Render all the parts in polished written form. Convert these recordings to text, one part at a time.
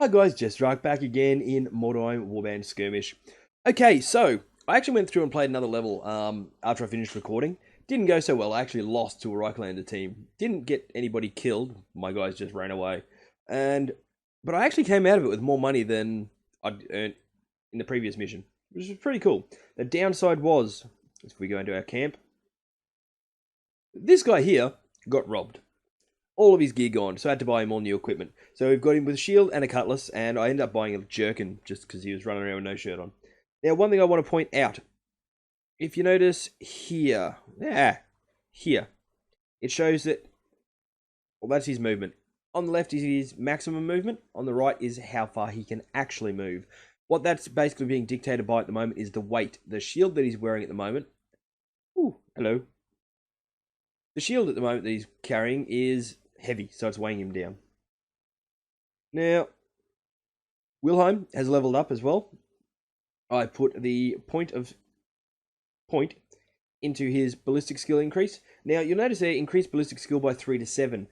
Hi guys, JesterArke back again in Mordheim Warband Skirmish. Okay, so I actually went through and played another level after I finished recording. Didn't go so well. I actually lost to a Reiklander team. Didn't get anybody killed. My guys just ran away. But I actually came out of it with more money than I'd earned in the previous mission, which was pretty cool. The downside was, if we go into our camp, this guy here got robbed. All of his gear gone, so I had to buy him all new equipment. So we've got him with a shield and a cutlass, and I ended up buying a jerkin just because he was running around with no shirt on. Now, one thing I want to point out, if you notice here, here, it shows that, well, that's his movement. On the left is his maximum movement, on the right is how far he can actually move. What that's basically being dictated by at the moment is the weight. The shield that he's wearing at the moment, ooh, hello. The shield at the moment that he's carrying is heavy, so it's weighing him down. Now, Wilhelm has leveled up as well. I put the point into his ballistic skill increase. Now, you'll notice there, increased ballistic skill by 3 to 7.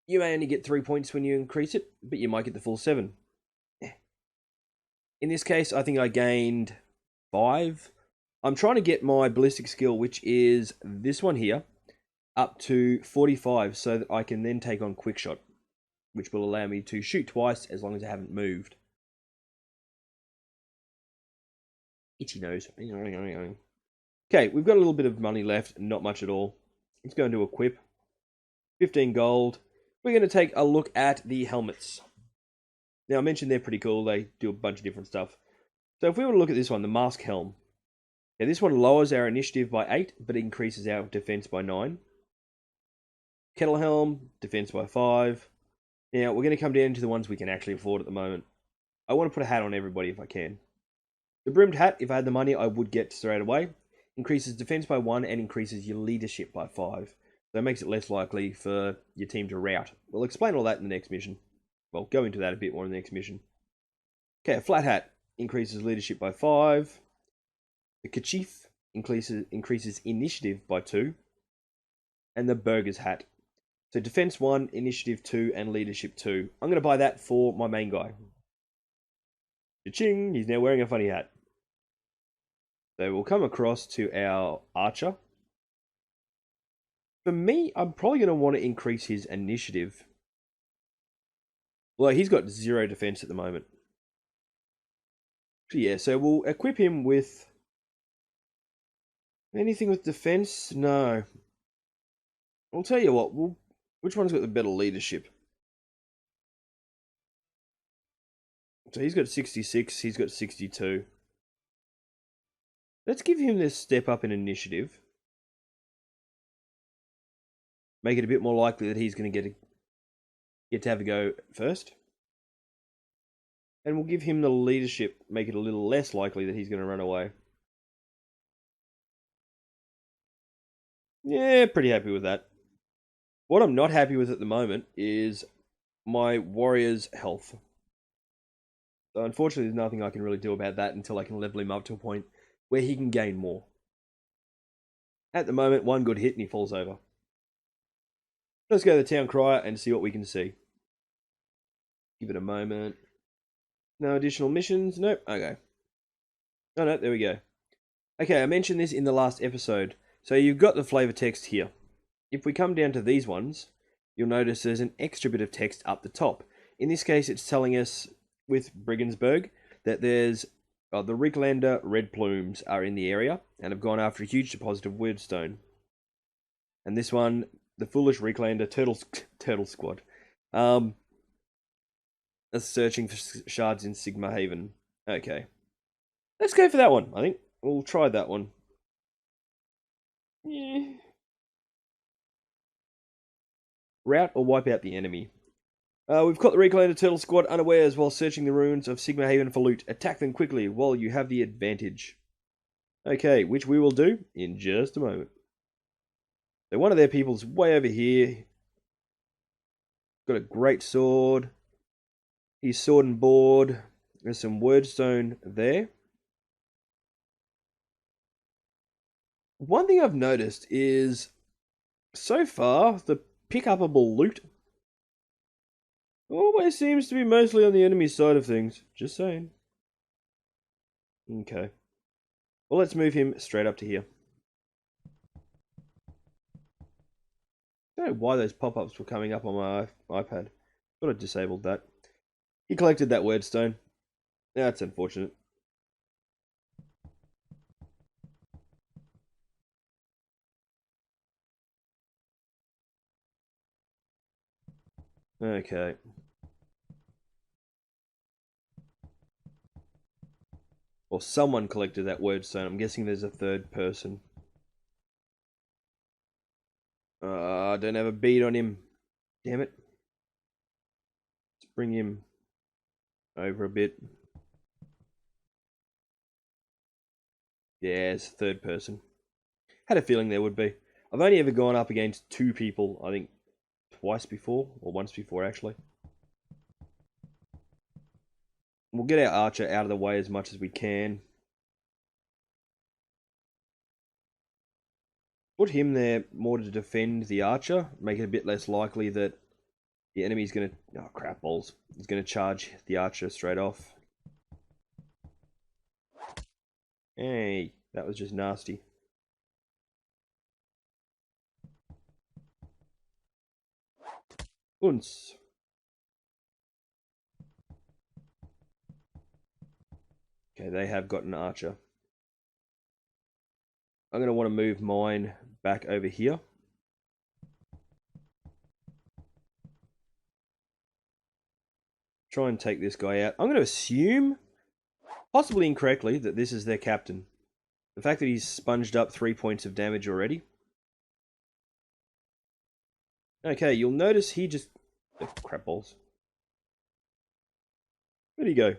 You may only get 3 points when you increase it, but you might get the full 7. In this case, I think I gained 5. I'm trying to get my ballistic skill, which is this one here, up to 45 so that I can then take on quick shot, which will allow me to shoot twice as long as I haven't moved. Itchy nose. Okay, we've got a little bit of money left, not much at all. Let's go into equip. 15 gold. We're going to take a look at the helmets. Now, I mentioned they're pretty cool. They do a bunch of different stuff. So if we were to look at this one, the mask helm. Now, this one lowers our initiative by 8, but increases our defense by 9. Kettle helm, defense by 5. Now, we're going to come down to the ones we can actually afford at the moment. I want to put a hat on everybody if I can. The brimmed hat, if I had the money, I would get straight away. Increases defense by 1 and increases your leadership by 5. So it makes it less likely for your team to rout. We'll explain all that in the next mission. Well, go into that a bit more in the next mission. Okay, a flat hat increases leadership by 5. The kerchief increases initiative by 2. And the burger's hat. So defense 1, initiative 2, and leadership 2. I'm going to buy that for my main guy. Cha-ching! He's now wearing a funny hat. So we'll come across to our archer. For me, I'm probably going to want to increase his initiative. Well, he's got 0 defense at the moment. So yeah, so we'll equip him with anything with defense? No. I'll tell you what, which one's got the better leadership? So he's got 66, he's got 62. Let's give him this step up in initiative. Make it a bit more likely that he's going to get to have a go first. And we'll give him the leadership, make it a little less likely that he's going to run away. Yeah, pretty happy with that. What I'm not happy with at the moment is my warrior's health. So unfortunately, there's nothing I can really do about that until I can level him up to a point where he can gain more. At the moment, one good hit and he falls over. Let's go to the town crier and see what we can see. Give it a moment. No additional missions? Nope. Okay. Oh no, there we go. Okay, I mentioned this in the last episode. So you've got the flavor text here. If we come down to these ones, you'll notice there's an extra bit of text up the top. In this case, it's telling us with Brigensburg that there's the Reiklander red plumes are in the area and have gone after a huge deposit of wyrdstone. And this one, the foolish Reiklander turtle squad, are searching for shards in Sigma Haven. Okay, let's go for that one. I think we'll try that one. Yeah. Rout or wipe out the enemy. We've caught the Reiklander Turtle Squad unawares while searching the ruins of Sigma Haven for loot. Attack them quickly while you have the advantage. Okay, which we will do in just a moment. So one of their people's way over here. Got a great sword. He's sword and board. There's some wyrdstone there. One thing I've noticed is, so far, the pick-upable loot Always seems to be mostly on the enemy side of things. Just saying. Okay. Well, let's move him straight up to here. I don't know why those pop-ups were coming up on my iPad. Thought I disabled that. He collected that word stone. That's unfortunate. Okay. Well, someone collected that word stone. I'm guessing there's a third person. I don't have a bead on him. Damn it. Let's bring him over a bit. Yeah, it's a third person. Had a feeling there would be. I've only ever gone up against two people, I think twice before, or once before actually. We'll get our archer out of the way as much as we can. Put him there more to defend the archer, make it a bit less likely that the enemy's going to... Oh, crap balls. He's going to charge the archer straight off. Hey, that was just nasty. Unce. Okay, they have got an archer. I'm going to want to move mine back over here. Try and take this guy out. I'm going to assume, possibly incorrectly, that this is their captain. The fact that he's sponged up 3 points of damage already. Okay, you'll notice he just... Oh, crap balls. Where'd he go?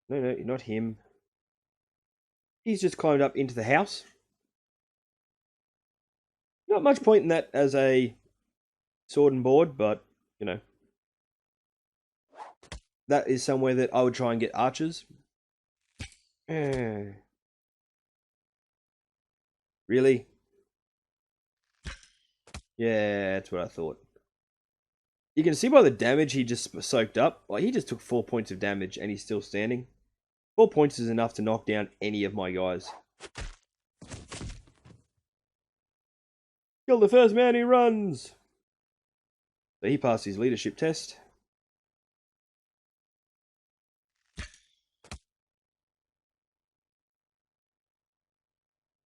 No, not him. He's just climbed up into the house. Not much point in that as a sword and board, but, you know. That is somewhere that I would try and get archers. Really? Yeah, that's what I thought. You can see by the damage he just soaked up. Like, he just took 4 points of damage and he's still standing. 4 points is enough to knock down any of my guys. Kill the first man who runs! So he passed his leadership test.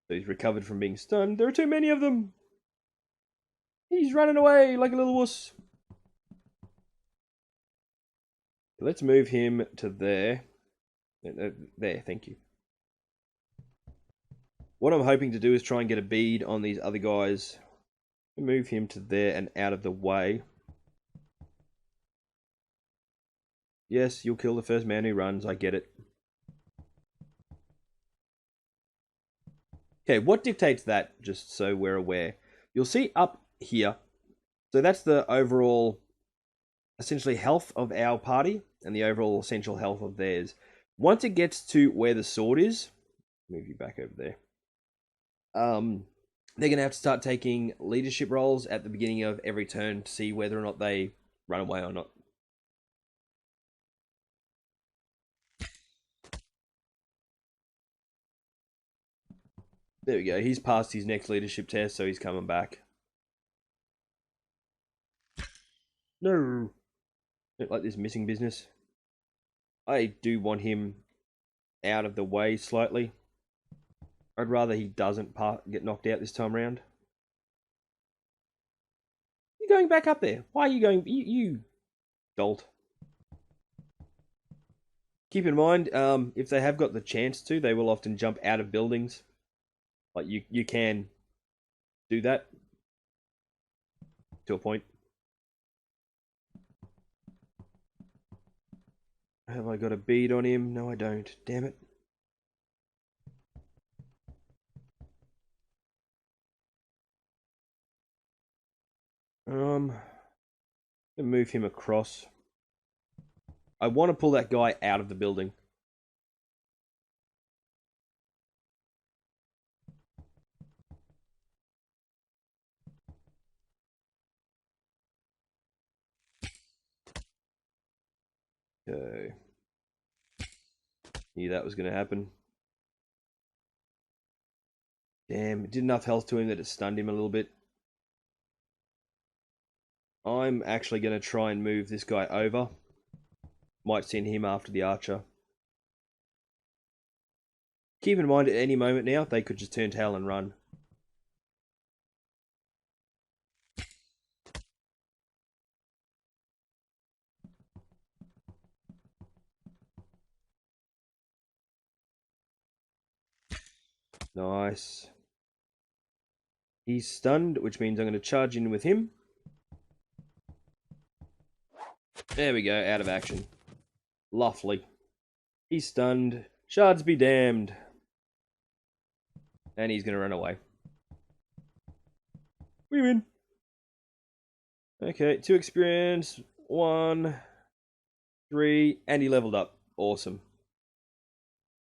So he's recovered from being stunned. There are too many of them! He's running away like a little wuss. Let's move him to there. There, thank you. What I'm hoping to do is try and get a bead on these other guys. Move him to there and out of the way. Yes, you'll kill the first man who runs, I get it. Okay, what dictates that, just so we're aware? You'll see up here, so that's the overall, essentially, health of our party, and the overall essential health of theirs. Once it gets to where the sword is, move you back over there, they're going to have to start taking leadership roles at the beginning of every turn to see whether or not they run away or not. There we go. He's passed his next leadership test, so he's coming back. No. Don't like this missing business. I do want him out of the way slightly. I'd rather he doesn't get knocked out this time around. You're going back up there. Why are you going... You dolt. Keep in mind, if they have got the chance to, they will often jump out of buildings. Like, you can do that. To a point. Have I got a bead on him? No, I don't. Damn it. Move him across. I want to pull that guy out of the building. Okay. Knew that was going to happen. Damn, it did enough health to him that it stunned him a little bit. I'm actually going to try and move this guy over. Might send him after the archer. Keep in mind, at any moment now, they could just turn tail and run. Nice. He's stunned, which means I'm going to charge in with him. There we go, out of action. Lovely. He's stunned. Shards be damned. And he's going to run away. We win. Okay, 2 experience, 1, 3, and he leveled up. Awesome.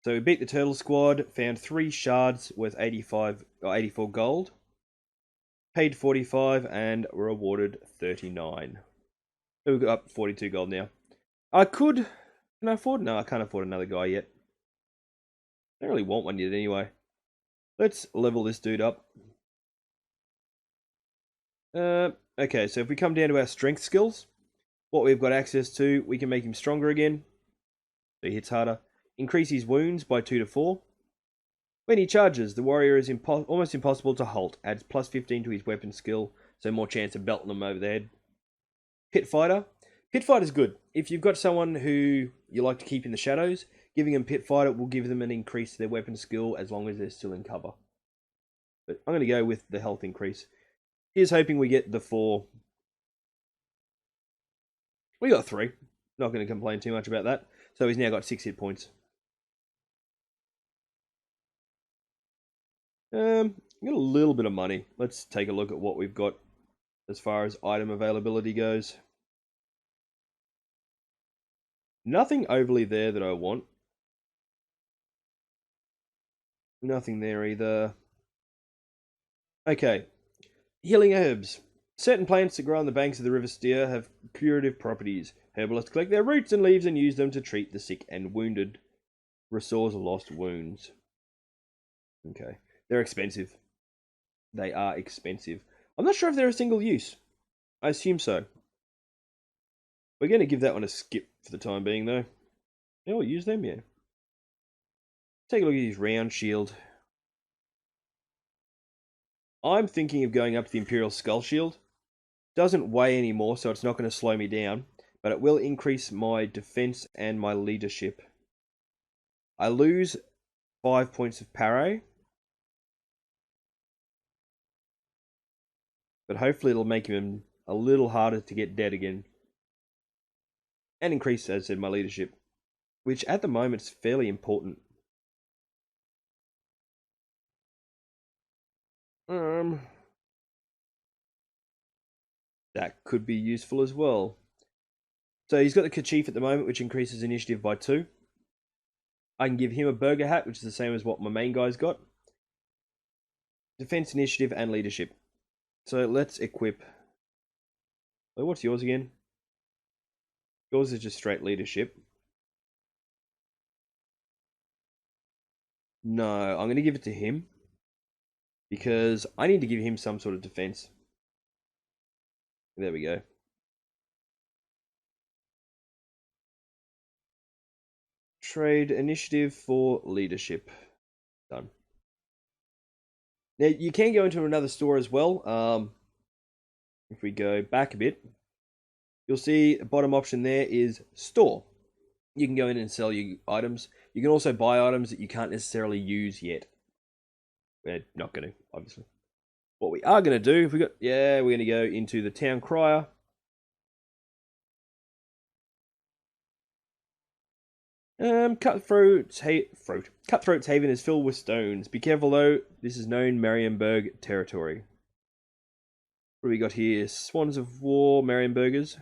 So we beat the turtle squad, found 3 shards worth 85 or 84 gold. Paid 45 and were awarded 39. So we've got up 42 gold now. Can I afford? No, I can't afford another guy yet. I don't really want one yet anyway. Let's level this dude up. Okay, so if we come down to our strength skills, what we've got access to, we can make him stronger again. So he hits harder. Increase his wounds by 2 to 4. When he charges, the warrior is almost impossible to halt. Adds plus 15 to his weapon skill, so more chance of belting them over the head. Pit fighter. Pit fighter is good. If you've got someone who you like to keep in the shadows, giving them pit fighter will give them an increase to their weapon skill as long as they're still in cover. But I'm going to go with the health increase. Here's hoping we get the 4. We got 3. Not going to complain too much about that. So he's now got 6 hit points. Got a little bit of money. Let's take a look at what we've got as far as item availability goes. Nothing overly there that I want. Nothing there either. Okay. Healing herbs. Certain plants that grow on the banks of the River Styr have curative properties. Herbalists collect their roots and leaves and use them to treat the sick and wounded. Restores lost wounds. Okay. They're expensive. They are expensive. I'm not sure if they're a single use. I assume so. We're going to give that one a skip for the time being, though. Yeah, we'll use them, yeah. Take a look at his round shield. I'm thinking of going up to the Imperial Skull Shield. Doesn't weigh anymore, so it's not going to slow me down. But it will increase my defense and my leadership. I lose 5 points of parry. But hopefully it'll make him a little harder to get dead again. And increase, as I said, my leadership. Which at the moment is fairly important. That could be useful as well. So he's got the kerchief at the moment, which increases initiative by 2. I can give him a burger hat, which is the same as what my main guy's got. Defense, initiative, and leadership. So let's equip. Wait, what's yours again? Yours is just straight leadership. No, I'm going to give it to him. Because I need to give him some sort of defense. There we go. Trade initiative for leadership. Done. Now, you can go into another store as well. If we go back a bit, you'll see the bottom option there is store. You can go in and sell your items. You can also buy items that you can't necessarily use yet. We're not going to, obviously. What we are going to do, we're going to go into the town crier. Cutthroat's Haven is filled with stones. Be careful though, this is known Marienburg territory. What do we got here? Swans of War, Marienburgers.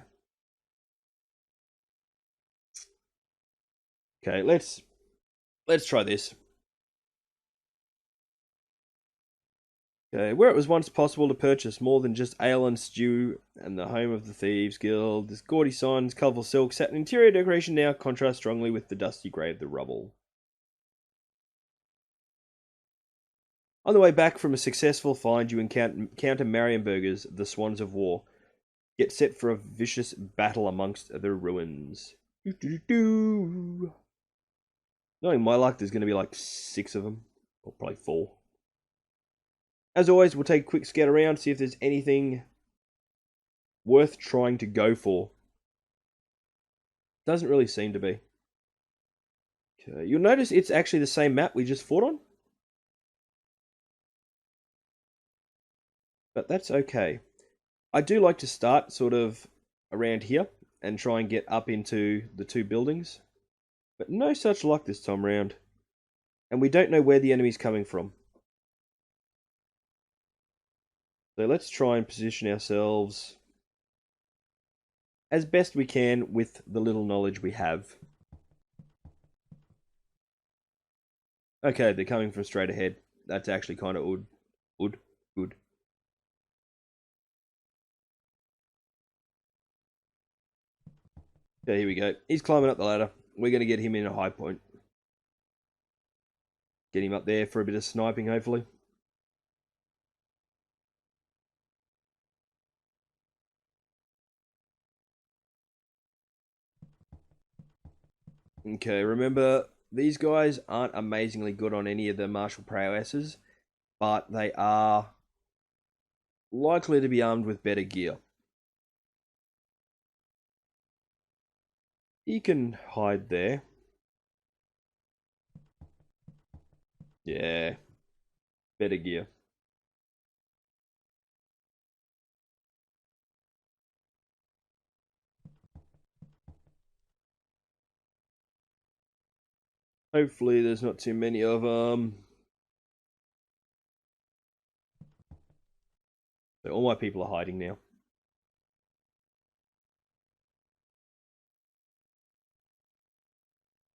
Okay, let's try this. Okay, where it was once possible to purchase more than just ale and stew, and the home of the Thieves Guild, this gaudy signs, colourful silk, satin interior decoration now contrasts strongly with the dusty grey of the rubble. On the way back from a successful find, you encounter Marienburgers, the Swans of War. Get set for a vicious battle amongst the ruins. Knowing my luck, there's going to be like 6 of them, or probably 4. As always, we'll take a quick scout around, see if there's anything worth trying to go for. Doesn't really seem to be. Okay, you'll notice it's actually the same map we just fought on. But that's okay. I do like to start sort of around here and try and get up into the 2 buildings. But no such luck this time round. And we don't know where the enemy's coming from. So let's try and position ourselves as best we can with the little knowledge we have. Okay, they're coming from straight ahead. That's actually kind of good. Okay, here we go. He's climbing up the ladder. We're going to get him in a high point. Get him up there for a bit of sniping, hopefully. Okay, remember, these guys aren't amazingly good on any of the martial prowesses, but they are likely to be armed with better gear. He can hide there. Yeah, better gear. Hopefully there's not too many of them. So all my people are hiding now.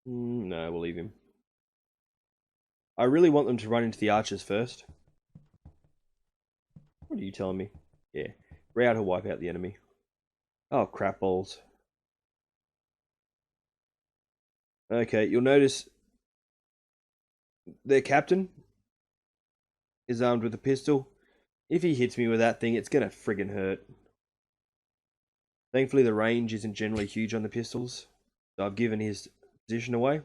No, we'll leave him. I really want them to run into the archers first. What are you telling me? Yeah. Rout will wipe out the enemy. Oh, crap balls. Okay, you'll notice their captain is armed with a pistol. If he hits me with that thing, it's gonna friggin' hurt. Thankfully, the range isn't generally huge on the pistols, so I've given his position away.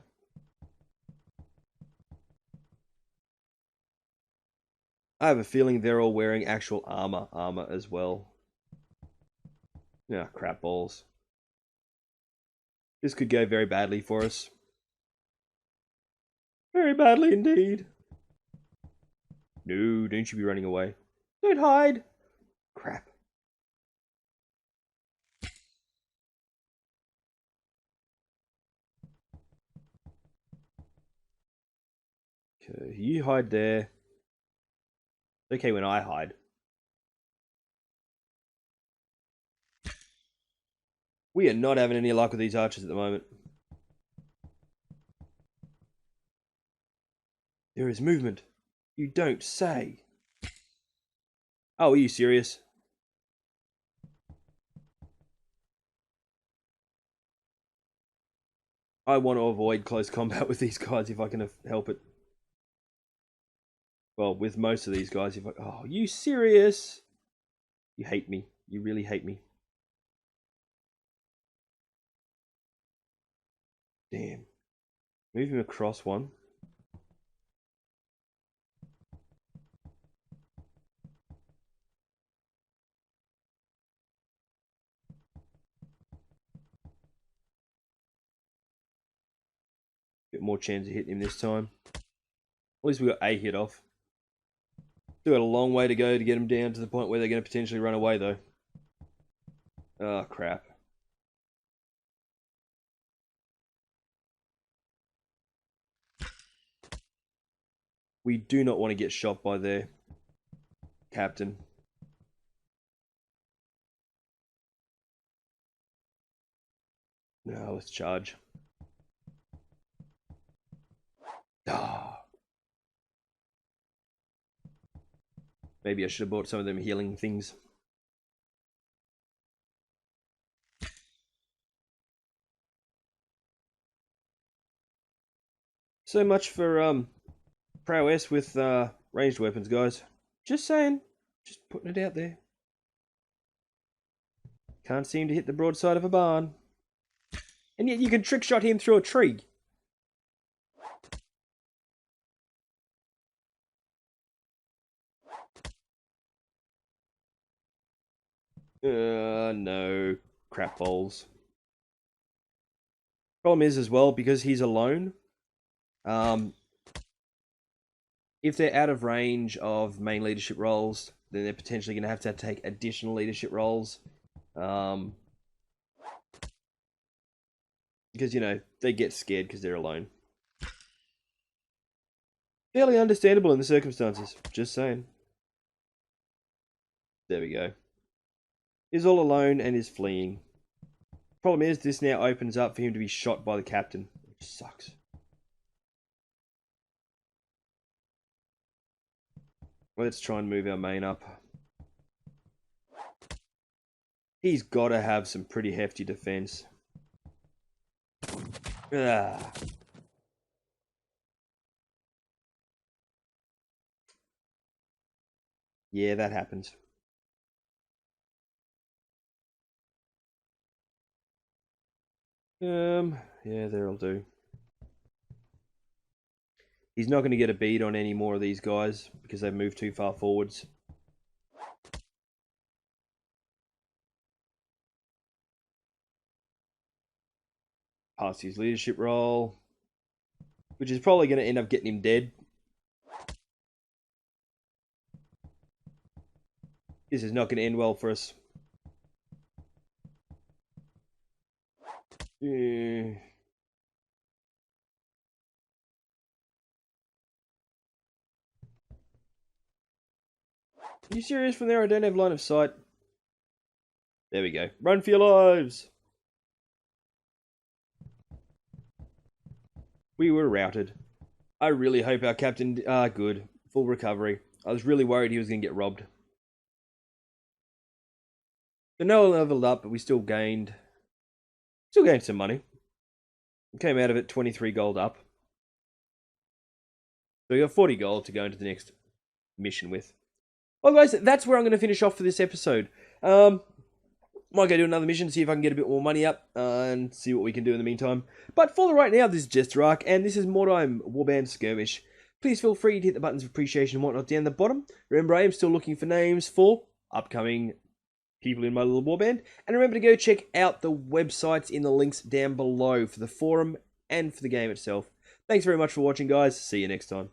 I have a feeling they're all wearing actual armor as well. Ah, crap balls. This could go very badly for us. Very badly indeed. No, don't you be running away. Don't hide. Crap. Okay, you hide there. It's okay when I hide. We are not having any luck with these archers at the moment. There is movement. You don't say. Oh, are you serious? I want to avoid close combat with these guys if I can help it. Well, with most of these guys, if I... Oh, you serious? You hate me. You really hate me. Damn. Move him across one. Bit more chance of hitting him this time. At least we got a hit off. Still got a long way to go to get them down to the point where they're going to potentially run away, though. Oh, crap. We do not want to get shot by their captain. No, let's charge. Ah. Maybe I should have bought some of them healing things. So much for prowess with ranged weapons, guys. Just saying. Just putting it out there. Can't seem to hit the broadside of a barn. And yet you can trick shot him through a tree. No. Crap balls. Problem is as well, because he's alone, if they're out of range of main leadership roles, then they're potentially going to have to take additional leadership roles. Because, you know, they get scared because they're alone. Fairly understandable in the circumstances. Just saying. There we go. He's all alone and is fleeing. Problem is, this now opens up for him to be shot by the captain, which sucks. Let's try and move our main up. He's got to have some pretty hefty defense. Ah. Yeah, that happens. Yeah, there'll do. He's not going to get a bead on any more of these guys because they've moved too far forwards. Past his leadership role, which is probably going to end up getting him dead. This is not going to end well for us. Yeah. Are you serious from there? I don't have line of sight. There we go. Run for your lives! We were routed. I really hope our captain... good. Full recovery. I was really worried he was going to get robbed. So no one leveled up, but we still gained... some money. We came out of it 23 gold up. So we got 40 gold to go into the next mission with. Well, guys, that's where I'm going to finish off for this episode. Might go do another mission, see if I can get a bit more money up, and see what we can do in the meantime. But for the right now, this is JesterArke, and this is Mordheim Warband Skirmish. Please feel free to hit the buttons of appreciation and whatnot down the bottom. Remember, I am still looking for names for upcoming people in my little warband. And remember to go check out the websites in the links down below for the forum and for the game itself. Thanks very much for watching, guys. See you next time.